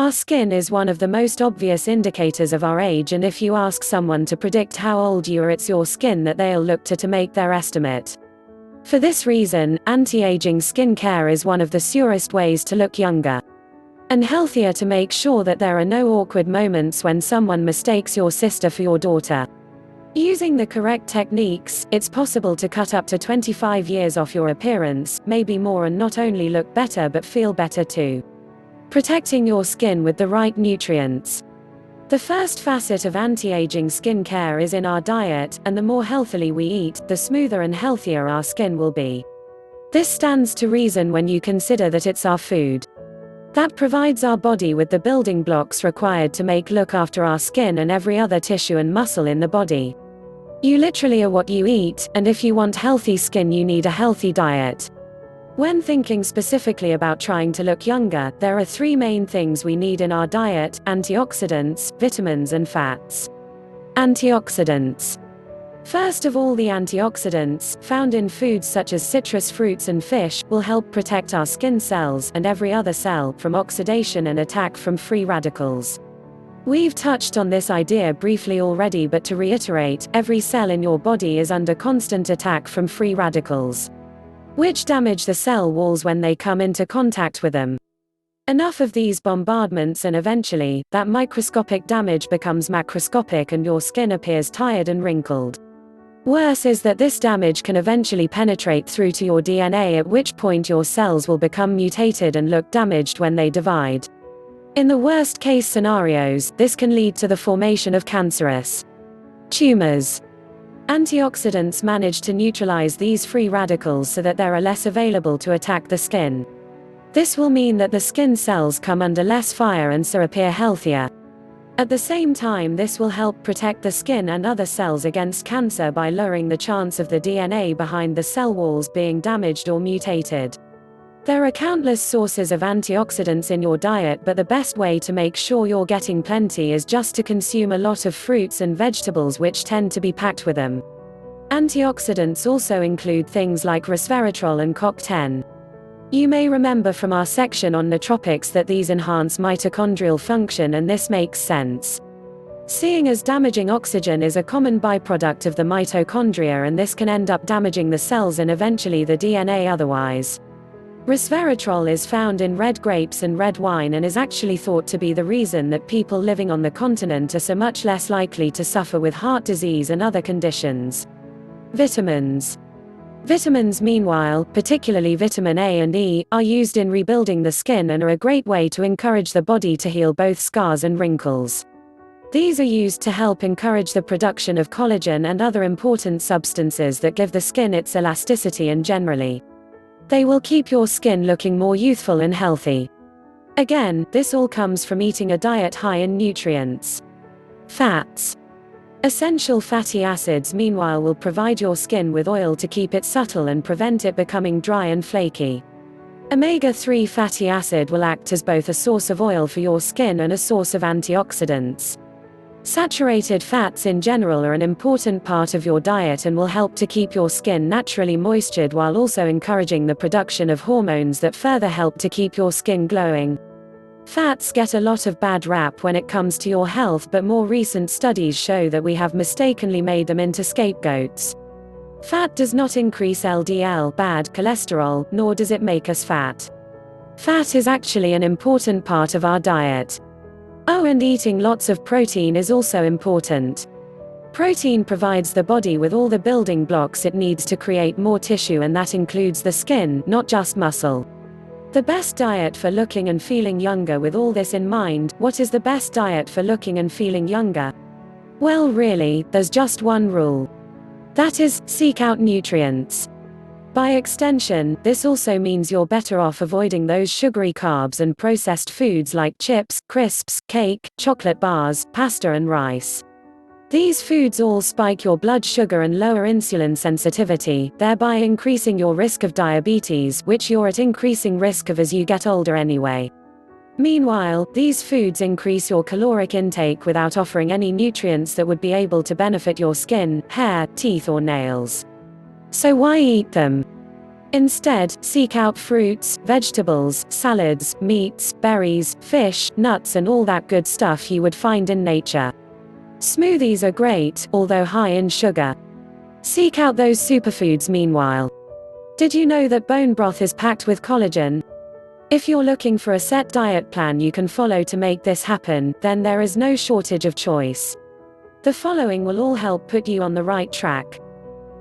Our skin is one of the most obvious indicators of our age, and if you ask someone to predict how old you are, it's your skin that they'll look to make their estimate. For this reason, anti-aging skincare is one of the surest ways to look younger and healthier, to make sure that there are no awkward moments when someone mistakes your sister for your daughter. Using the correct techniques, it's possible to cut up to 25 years off your appearance, maybe more, and not only look better but feel better too. Protecting your skin with the right nutrients. The first facet of anti-aging skincare is in our diet, and the more healthily we eat, the smoother and healthier our skin will be. This stands to reason when you consider that it's our food that provides our body with the building blocks required to look after our skin and every other tissue and muscle in the body. You literally are what you eat, and if you want healthy skin, you need a healthy diet. When thinking specifically about trying to look younger, there are three main things we need in our diet: antioxidants, vitamins, and fats. Antioxidants. First of all, the antioxidants, found in foods such as citrus fruits and fish, will help protect our skin cells, and every other cell, from oxidation and attack from free radicals. We've touched on this idea briefly already, but to reiterate, every cell in your body is under constant attack from free radicals, which damage the cell walls when they come into contact with them. Enough of these bombardments and eventually, that microscopic damage becomes macroscopic and your skin appears tired and wrinkled. Worse is that this damage can eventually penetrate through to your DNA, at which point your cells will become mutated and look damaged when they divide. In the worst case scenarios, this can lead to the formation of cancerous tumors. Antioxidants manage to neutralize these free radicals so that there are less available to attack the skin. This will mean that the skin cells come under less fire and so appear healthier. At the same time, this will help protect the skin and other cells against cancer by lowering the chance of the DNA behind the cell walls being damaged or mutated. There are countless sources of antioxidants in your diet, but the best way to make sure you're getting plenty is just to consume a lot of fruits and vegetables, which tend to be packed with them. Antioxidants also include things like resveratrol and CoQ10. You may remember from our section on nootropics that these enhance mitochondrial function, and this makes sense, seeing as damaging oxygen is a common byproduct of the mitochondria, and this can end up damaging the cells and eventually the DNA otherwise. Resveratrol is found in red grapes and red wine, and is actually thought to be the reason that people living on the continent are so much less likely to suffer with heart disease and other conditions. Vitamins. Vitamins, meanwhile, particularly vitamin A and E, are used in rebuilding the skin and are a great way to encourage the body to heal both scars and wrinkles. These are used to help encourage the production of collagen and other important substances that give the skin its elasticity, and generally, they will keep your skin looking more youthful and healthy. Again, this all comes from eating a diet high in nutrients. Fats. Essential fatty acids, meanwhile, will provide your skin with oil to keep it subtle and prevent it becoming dry and flaky. Omega-3 fatty acid will act as both a source of oil for your skin and a source of antioxidants. Saturated fats in general are an important part of your diet and will help to keep your skin naturally moistured, while also encouraging the production of hormones that further help to keep your skin glowing. Fats get a lot of bad rap when it comes to your health, but more recent studies show that we have mistakenly made them into scapegoats. Fat does not increase LDL, bad cholesterol, nor does it make us fat. Fat is actually an important part of our diet. Oh, and eating lots of protein is also important. Protein provides the body with all the building blocks it needs to create more tissue, and that includes the skin, not just muscle. The best diet for looking and feeling younger. With all this in mind, what is the best diet for looking and feeling younger? Well, really, there's just one rule. That is, seek out nutrients. By extension, this also means you're better off avoiding those sugary carbs and processed foods like chips, crisps, cake, chocolate bars, pasta and rice. These foods all spike your blood sugar and lower insulin sensitivity, thereby increasing your risk of diabetes, which you're at increasing risk of as you get older anyway. Meanwhile, these foods increase your caloric intake without offering any nutrients that would be able to benefit your skin, hair, teeth or nails. So why eat them? Instead, seek out fruits, vegetables, salads, meats, berries, fish, nuts and all that good stuff you would find in nature. Smoothies are great, although high in sugar. Seek out those superfoods meanwhile. Did you know that bone broth is packed with collagen? If you're looking for a set diet plan you can follow to make this happen, then there is no shortage of choice. The following will all help put you on the right track.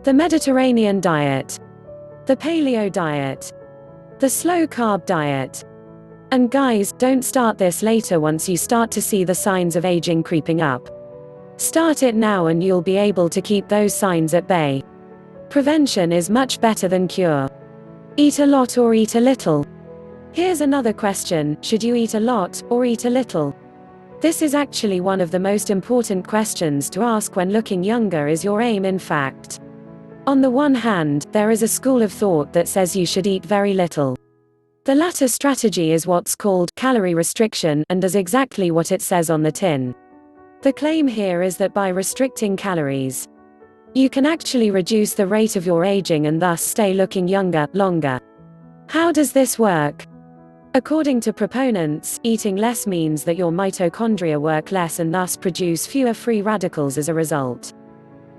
The Mediterranean diet. The paleo diet. The slow carb diet. And guys, don't start this later once you start to see the signs of aging creeping up. Start it now and you'll be able to keep those signs at bay. Prevention is much better than cure. Eat a lot or eat a little? Here's another question, should you eat a lot, or eat a little? This is actually one of the most important questions to ask when looking younger. Is your aim in fact? On the one hand, there is a school of thought that says you should eat very little. The latter strategy is what's called calorie restriction and does exactly what it says on the tin. The claim here is that by restricting calories, you can actually reduce the rate of your aging and thus stay looking younger, longer. How does this work? According to proponents, eating less means that your mitochondria work less and thus produce fewer free radicals as a result.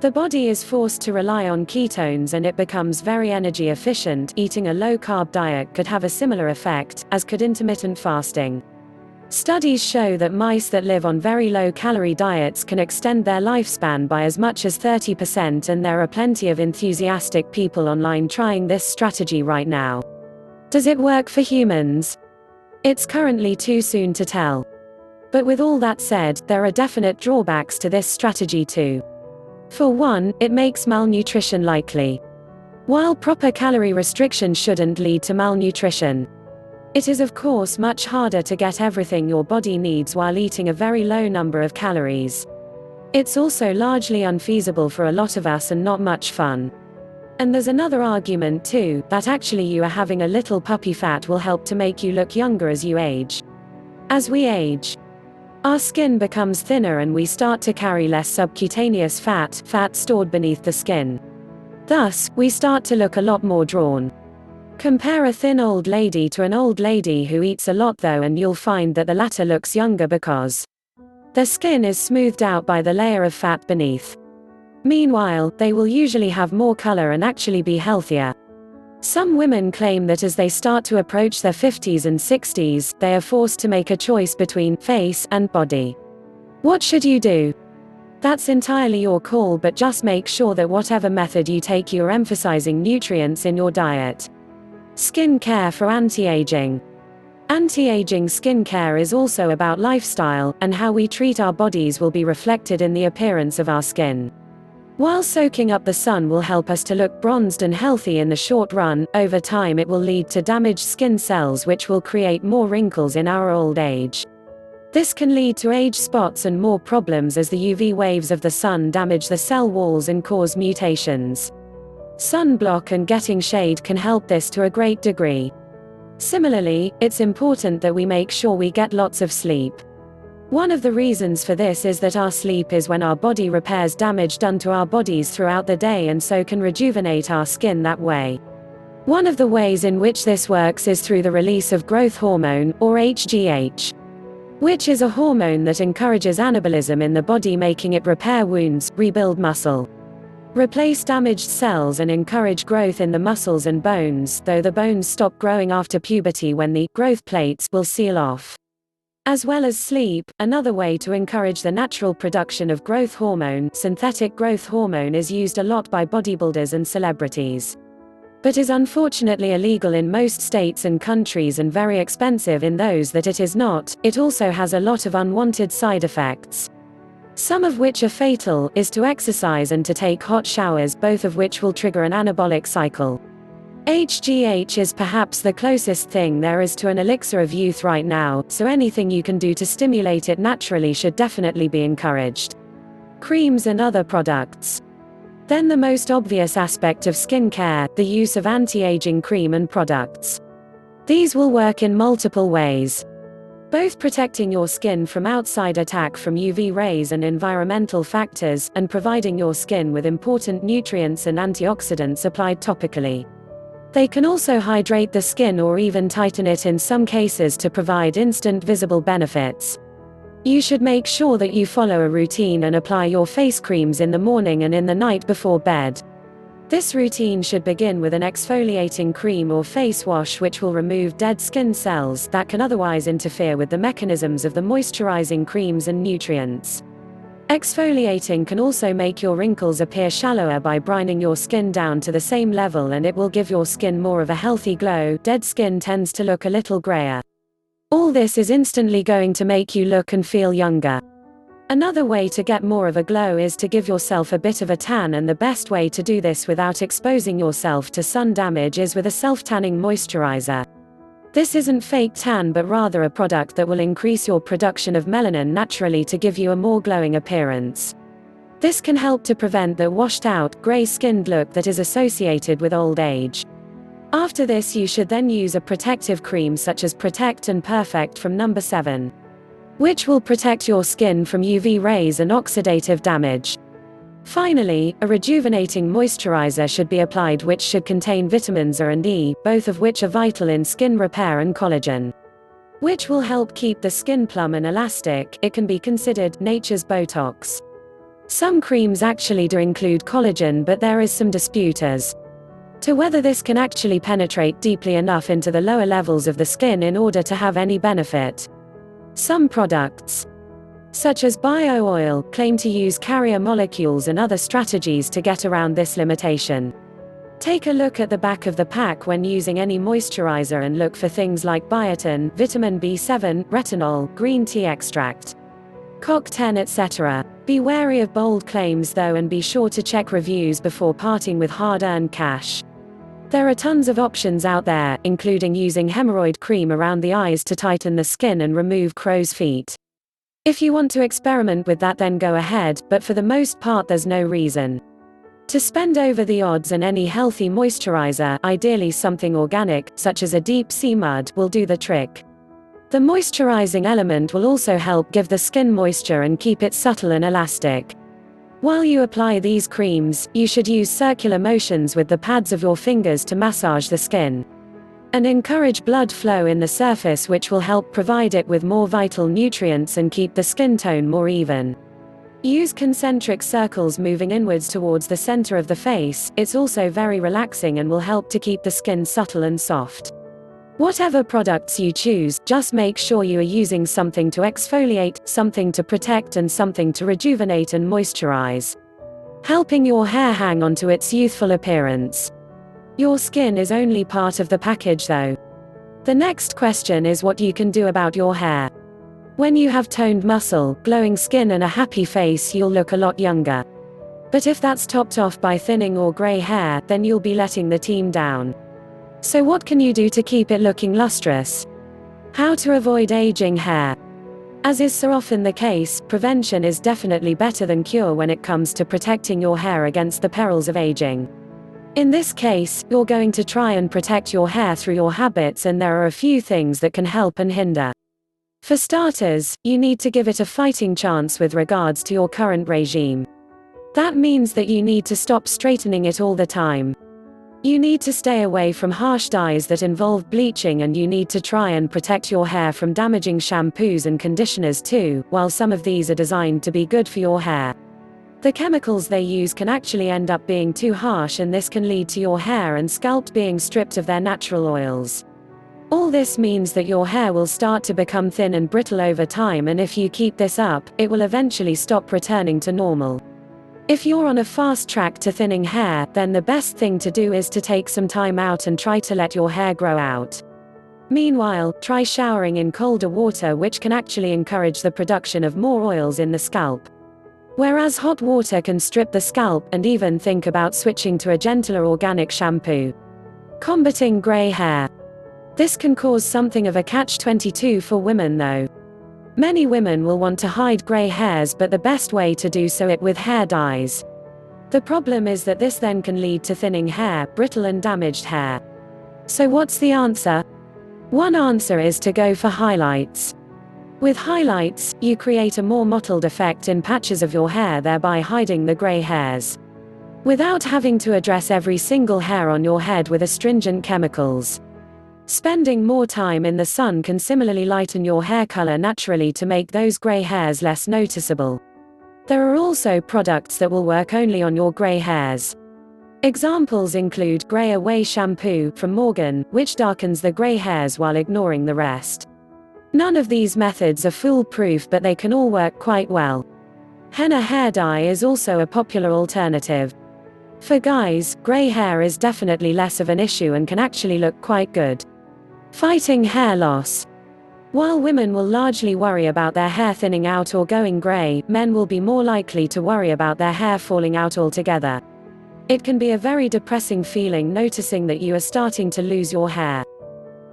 The body is forced to rely on ketones and it becomes very energy efficient. Eating a low-carb diet could have a similar effect, as could intermittent fasting. Studies show that mice that live on very low-calorie diets can extend their lifespan by as much as 30%, and there are plenty of enthusiastic people online trying this strategy right now. Does it work for humans? It's currently too soon to tell. But with all that said, there are definite drawbacks to this strategy too. For one, it makes malnutrition likely. While proper calorie restriction shouldn't lead to malnutrition, it is of course much harder to get everything your body needs while eating a very low number of calories. It's also largely unfeasible for a lot of us and not much fun. And there's another argument too, that actually you are having a little puppy fat will help to make you look younger as you age. As we age, our skin becomes thinner and we start to carry less subcutaneous fat stored beneath the skin. Thus, we start to look a lot more drawn. Compare a thin old lady to an old lady who eats a lot though, and you'll find that the latter looks younger because their skin is smoothed out by the layer of fat beneath. Meanwhile, they will usually have more color and actually be healthier. Some women claim that as they start to approach their 50s and 60s, they are forced to make a choice between face and body. What should you do? That's entirely your call, but just make sure that whatever method you take, you're emphasizing nutrients in your diet. Skin care for anti-aging. Anti-aging skincare is also about lifestyle, and how we treat our bodies will be reflected in the appearance of our skin. While soaking up the sun will help us to look bronzed and healthy in the short run, over time it will lead to damaged skin cells which will create more wrinkles in our old age. This can lead to age spots and more problems as the UV waves of the sun damage the cell walls and cause mutations. Sunblock and getting shade can help this to a great degree. Similarly, it's important that we make sure we get lots of sleep. One of the reasons for this is that our sleep is when our body repairs damage done to our bodies throughout the day and so can rejuvenate our skin that way. One of the ways in which this works is through the release of growth hormone, or HGH, which is a hormone that encourages anabolism in the body, making it repair wounds, rebuild muscle, replace damaged cells and encourage growth in the muscles and bones, though the bones stop growing after puberty when the growth plates will seal off. As well as sleep, another way to encourage the natural production of growth hormone, synthetic growth hormone, is used a lot by bodybuilders and celebrities, but is unfortunately illegal in most states and countries and very expensive in those that it is not. It also has a lot of unwanted side effects, some of which are fatal, is to exercise and to take hot showers, both of which will trigger an anabolic cycle. HGH is perhaps the closest thing there is to an elixir of youth right now, so anything you can do to stimulate it naturally should definitely be encouraged. Creams and other products. Then the most obvious aspect of skincare, the use of anti-aging cream and products. These will work in multiple ways, both protecting your skin from outside attack from UV rays and environmental factors, and providing your skin with important nutrients and antioxidants applied topically. They can also hydrate the skin or even tighten it in some cases to provide instant visible benefits. You should make sure that you follow a routine and apply your face creams in the morning and in the night before bed. This routine should begin with an exfoliating cream or face wash which will remove dead skin cells that can otherwise interfere with the mechanisms of the moisturizing creams and nutrients. Exfoliating can also make your wrinkles appear shallower by brining your skin down to the same level, and it will give your skin more of a healthy glow. Dead skin tends to look a little grayer. All this is instantly going to make you look and feel younger. Another way to get more of a glow is to give yourself a bit of a tan, and the best way to do this without exposing yourself to sun damage is with a self-tanning moisturizer. This isn't fake tan but rather a product that will increase your production of melanin naturally to give you a more glowing appearance. This can help to prevent the washed-out, gray-skinned look that is associated with old age. After this, you should then use a protective cream such as Protect and Perfect from No. 7, which will protect your skin from UV rays and oxidative damage. Finally, a rejuvenating moisturizer should be applied which should contain vitamins A and E, both of which are vital in skin repair and collagen, which will help keep the skin plump and elastic. It can be considered nature's Botox. Some creams actually do include collagen, but there is some dispute as to whether this can actually penetrate deeply enough into the lower levels of the skin in order to have any benefit. Some products, such as bio oil, claim to use carrier molecules and other strategies to get around this limitation. Take a look at the back of the pack when using any moisturizer and look for things like biotin, vitamin B7, retinol, green tea extract, CoQ10, etc. Be wary of bold claims though, and be sure to check reviews before parting with hard-earned cash. There are tons of options out there, including using hemorrhoid cream around the eyes to tighten the skin and remove crow's feet. If you want to experiment with that, then go ahead, but for the most part there's no reason to spend over the odds, and any healthy moisturizer, ideally something organic, such as a deep sea mud, will do the trick. The moisturizing element will also help give the skin moisture and keep it supple and elastic. While you apply these creams, you should use circular motions with the pads of your fingers to massage the skin and encourage blood flow in the surface, which will help provide it with more vital nutrients and keep the skin tone more even. Use concentric circles moving inwards towards the center of the face. It's also very relaxing and will help to keep the skin supple and soft. Whatever products you choose, just make sure you are using something to exfoliate, something to protect, and something to rejuvenate and moisturize, helping your hair hang onto its youthful appearance. Your skin is only part of the package though. The next question is what you can do about your hair. When you have toned muscle, glowing skin, and a happy face, you'll look a lot younger. But if that's topped off by thinning or gray hair, then you'll be letting the team down. So what can you do to keep it looking lustrous? How to avoid aging hair? As is so often the case, prevention is definitely better than cure when it comes to protecting your hair against the perils of aging. In this case, you're going to try and protect your hair through your habits, and there are a few things that can help and hinder. For starters, you need to give it a fighting chance with regards to your current regime. That means that you need to stop straightening it all the time. You need to stay away from harsh dyes that involve bleaching, and you need to try and protect your hair from damaging shampoos and conditioners too. While some of these are designed to be good for your hair, the chemicals they use can actually end up being too harsh, and this can lead to your hair and scalp being stripped of their natural oils. All this means that your hair will start to become thin and brittle over time, and if you keep this up, it will eventually stop returning to normal. If you're on a fast track to thinning hair, then the best thing to do is to take some time out and try to let your hair grow out. Meanwhile, try showering in colder water, which can actually encourage the production of more oils in the scalp, whereas hot water can strip the scalp. And even think about switching to a gentler organic shampoo. Combating gray hair. This can cause something of a catch-22 for women though. Many women will want to hide gray hairs, but the best way to do so is with hair dyes. The problem is that this then can lead to thinning hair, brittle and damaged hair. So what's the answer? One answer is to go for highlights. With highlights, you create a more mottled effect in patches of your hair, thereby hiding the gray hairs. without having to address every single hair on your head with astringent chemicals. Spending more time in the sun can similarly lighten your hair color naturally to make those gray hairs less noticeable. There are also products that will work only on your gray hairs. Examples include Gray Away shampoo from Morgan, which darkens the gray hairs while ignoring the rest. None of these methods are foolproof, but they can all work quite well. Henna hair dye is also a popular alternative. For guys, gray hair is definitely less of an issue and can actually look quite good. Fighting hair loss. While women will largely worry about their hair thinning out or going gray, men will be more likely to worry about their hair falling out altogether. It can be a very depressing feeling noticing that you are starting to lose your hair.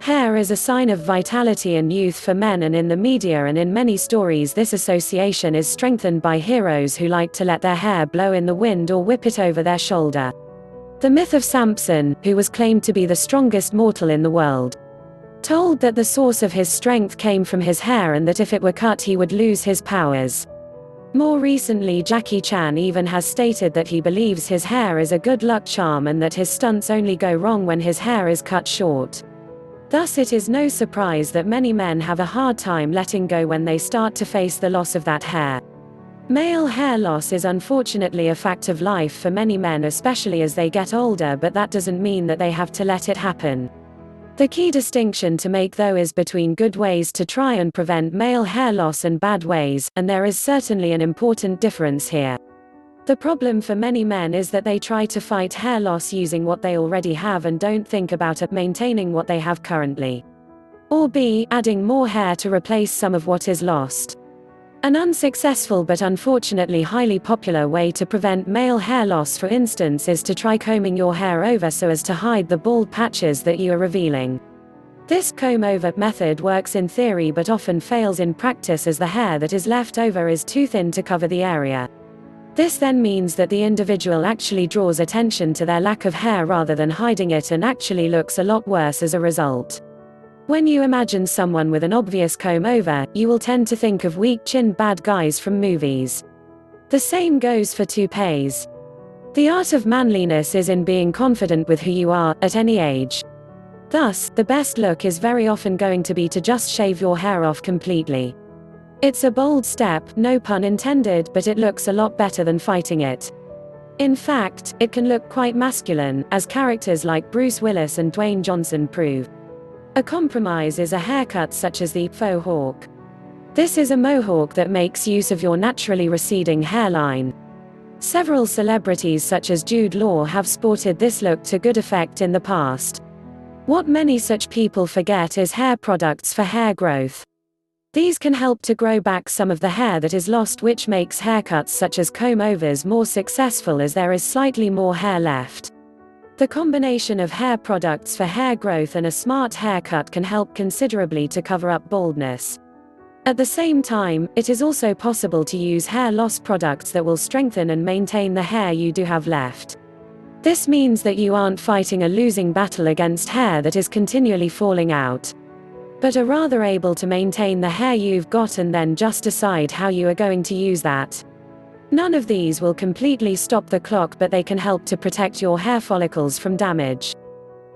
Hair is a sign of vitality and youth for men, and in the media and in many stories this association is strengthened by heroes who like to let their hair blow in the wind or whip it over their shoulder. The myth of Samson, who was claimed to be the strongest mortal in the world, told that the source of his strength came from his hair and that if it were cut he would lose his powers. More recently, Jackie Chan even has stated that he believes his hair is a good luck charm and that his stunts only go wrong when his hair is cut short. Thus it is no surprise that many men have a hard time letting go when they start to face the loss of that hair. Male hair loss is unfortunately a fact of life for many men, especially as they get older, but that doesn't mean that they have to let it happen. The key distinction to make though is between good ways to try and prevent male hair loss and bad ways, and there is certainly an important difference here. The problem for many men is that they try to fight hair loss using what they already have and don't think about maintaining what they have currently. Or B, adding more hair to replace some of what is lost. An unsuccessful but unfortunately highly popular way to prevent male hair loss, for instance, is to try combing your hair over so as to hide the bald patches that you are revealing. This comb-over method works in theory but often fails in practice, as the hair that is left over is too thin to cover the area. This then means that the individual actually draws attention to their lack of hair rather than hiding it, and actually looks a lot worse as a result. When you imagine someone with an obvious comb-over, you will tend to think of weak-chinned bad guys from movies. The same goes for toupees. The art of manliness is in being confident with who you are, at any age. Thus, the best look is very often going to be to just shave your hair off completely. It's a bold step, no pun intended, but it looks a lot better than fighting it. In fact, it can look quite masculine, as characters like Bruce Willis and Dwayne Johnson prove. A compromise is a haircut such as the faux hawk. This is a mohawk that makes use of your naturally receding hairline. Several celebrities such as Jude Law have sported this look to good effect in the past. What many such people forget is hair products for hair growth. These can help to grow back some of the hair that is lost, which makes haircuts such as comb-overs more successful as there is slightly more hair left. The combination of hair products for hair growth and a smart haircut can help considerably to cover up baldness. At the same time, it is also possible to use hair loss products that will strengthen and maintain the hair you do have left. This means that you aren't fighting a losing battle against hair that is continually falling out, but are rather able to maintain the hair you've got and then just decide how you are going to use that. None of these will completely stop the clock, but they can help to protect your hair follicles from damage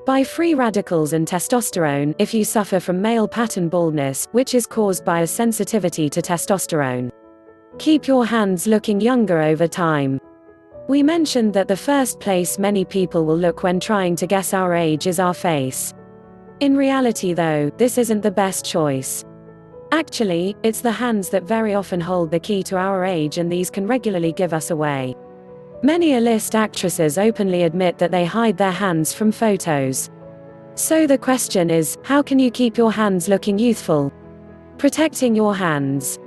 by free radicals and testosterone if you suffer from male pattern baldness, which is caused by a sensitivity to testosterone. Keep your hands looking younger over time. We mentioned that the first place many people will look when trying to guess our age is our face. In reality though, this isn't the best choice. Actually, it's the hands that very often hold the key to our age, and these can regularly give us away. Many A-list actresses openly admit that they hide their hands from photos. So the question is, how can you keep your hands looking youthful? Protecting your hands.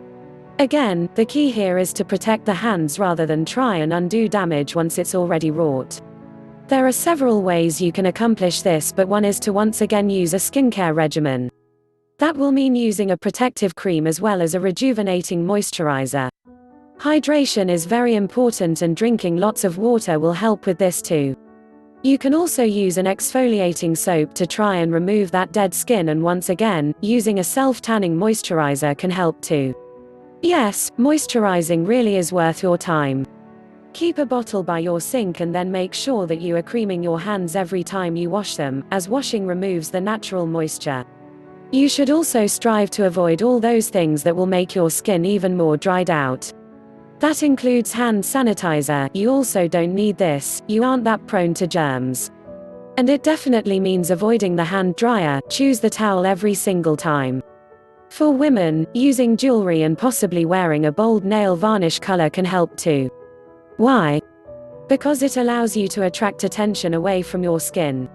Again, the key here is to protect the hands rather than try and undo damage once it's already wrought. There are several ways you can accomplish this, but one is to once again use a skincare regimen. That will mean using a protective cream as well as a rejuvenating moisturizer. Hydration is very important, and drinking lots of water will help with this too. You can also use an exfoliating soap to try and remove that dead skin, and once again, using a self-tanning moisturizer can help too. Yes, moisturizing really is worth your time. Keep a bottle by your sink and then make sure that you are creaming your hands every time you wash them, as washing removes the natural moisture. You should also strive to avoid all those things that will make your skin even more dried out. That includes hand sanitizer. You also don't need this, you aren't that prone to germs. And it definitely means avoiding the hand dryer. Choose the towel every single time. For women, using jewelry and possibly wearing a bold nail varnish color can help too. Why? Because it allows you to attract attention away from your skin.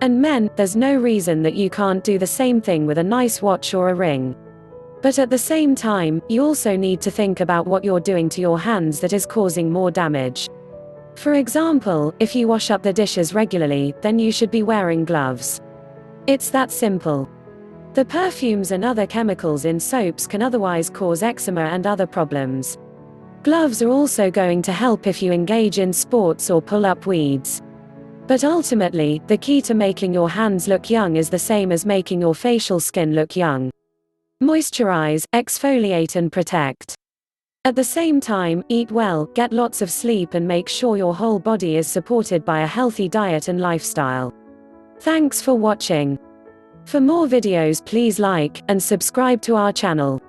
And men, there's no reason that you can't do the same thing with a nice watch or a ring. But at the same time, you also need to think about what you're doing to your hands that is causing more damage. For example, if you wash up the dishes regularly, then you should be wearing gloves. It's that simple. The perfumes and other chemicals in soaps can otherwise cause eczema and other problems. Gloves are also going to help if you engage in sports or pull up weeds. But ultimately, the key to making your hands look young is the same as making your facial skin look young. Moisturize, exfoliate and protect. At the same time, eat well, get lots of sleep and make sure your whole body is supported by a healthy diet and lifestyle. Thanks for watching. For more videos please like and subscribe to our channel.